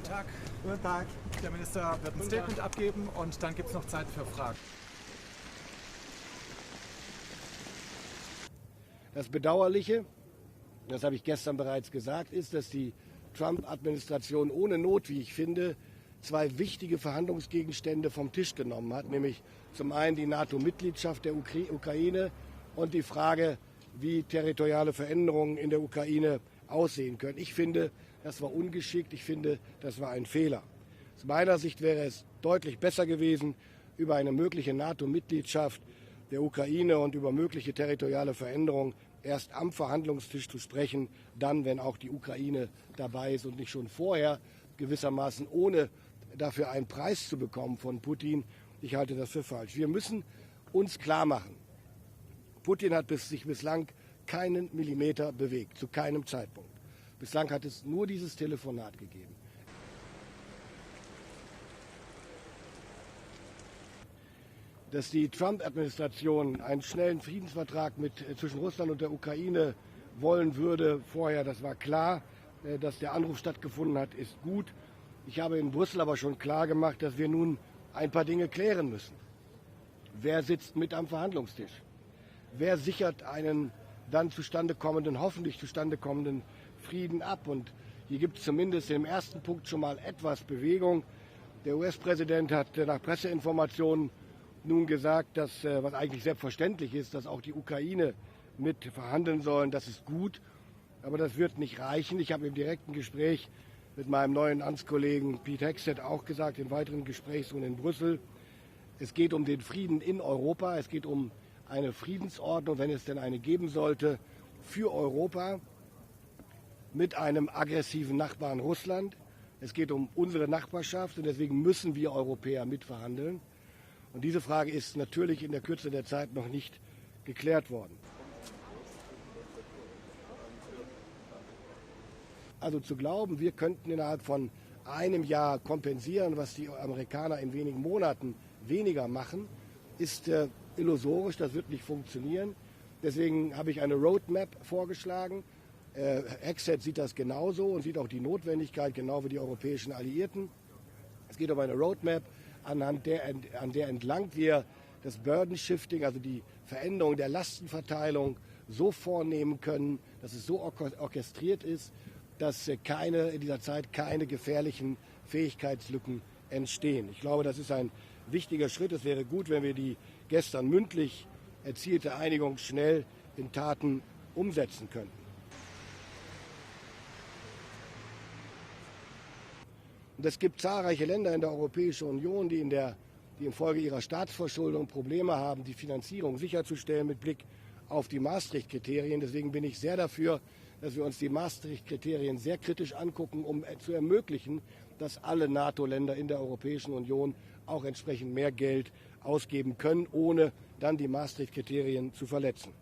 Tag. Guten Tag. Der Minister wird ein Statement abgeben und dann gibt es noch Zeit für Fragen. Das Bedauerliche, das habe ich gestern bereits gesagt, ist, dass die Trump-Administration ohne Not, wie ich finde, zwei wichtige Verhandlungsgegenstände vom Tisch genommen hat, nämlich zum einen die NATO-Mitgliedschaft der Ukraine und die Frage, wie territoriale Veränderungen in der Ukraine aussehen können. Ich finde, das war ungeschickt. Ich finde, das war ein Fehler. Aus meiner Sicht wäre es deutlich besser gewesen, über eine mögliche NATO-Mitgliedschaft der Ukraine und über mögliche territoriale Veränderungen erst am Verhandlungstisch zu sprechen, dann, wenn auch die Ukraine dabei ist und nicht schon vorher, gewissermaßen ohne dafür einen Preis zu bekommen von Putin. Ich halte das für falsch. Wir müssen uns klar machen, Putin hat sich bislang keinen Millimeter bewegt, zu keinem Zeitpunkt. Bislang hat es nur dieses Telefonat gegeben. Dass die Trump-Administration einen schnellen Friedensvertrag zwischen Russland und der Ukraine wollen würde vorher, das war klar. Dass der Anruf stattgefunden hat, ist gut. Ich habe in Brüssel aber schon klar gemacht, dass wir nun ein paar Dinge klären müssen. Wer sitzt mit am Verhandlungstisch? Wer sichert einen dann hoffentlich zustande kommenden Frieden ab? Und hier gibt es zumindest im ersten Punkt schon mal etwas Bewegung. Der US-Präsident hat nach Presseinformationen nun gesagt, dass, was eigentlich selbstverständlich ist, dass auch die Ukraine mit verhandeln sollen. Das ist gut, aber das wird nicht reichen. Ich habe im direkten Gespräch mit meinem neuen Amtskollegen Pete Hegseth auch gesagt, in weiteren Gesprächsrunden in Brüssel, es geht um den Frieden in Europa, es geht um eine Friedensordnung, wenn es denn eine geben sollte, für Europa mit einem aggressiven Nachbarn Russland. Es geht um unsere Nachbarschaft und deswegen müssen wir Europäer mitverhandeln. Und diese Frage ist natürlich in der Kürze der Zeit noch nicht geklärt worden. Also zu glauben, wir könnten innerhalb von einem Jahr kompensieren, was die Amerikaner in wenigen Monaten weniger machen, ist illusorisch, das wird nicht funktionieren. Deswegen habe ich eine Roadmap vorgeschlagen. Hegseth sieht das genauso und sieht auch die Notwendigkeit, genau wie die europäischen Alliierten. Es geht um eine Roadmap, an der entlang wir das Burden Shifting, also die Veränderung der Lastenverteilung, so vornehmen können, dass es so orchestriert ist, dass in dieser Zeit keine gefährlichen Fähigkeitslücken entstehen. Ich glaube, das ist ein wichtiger Schritt. Es wäre gut, wenn wir die gestern mündlich erzielte Einigung schnell in Taten umsetzen könnten. Und es gibt zahlreiche Länder in der Europäischen Union, die infolge ihrer Staatsverschuldung Probleme haben, die Finanzierung sicherzustellen mit Blick auf die Maastricht-Kriterien. Deswegen bin ich sehr dafür, dass wir uns die Maastricht-Kriterien sehr kritisch angucken, um zu ermöglichen, dass alle NATO-Länder in der Europäischen Union auch entsprechend mehr Geld ausgeben können, ohne dann die Maastricht-Kriterien zu verletzen.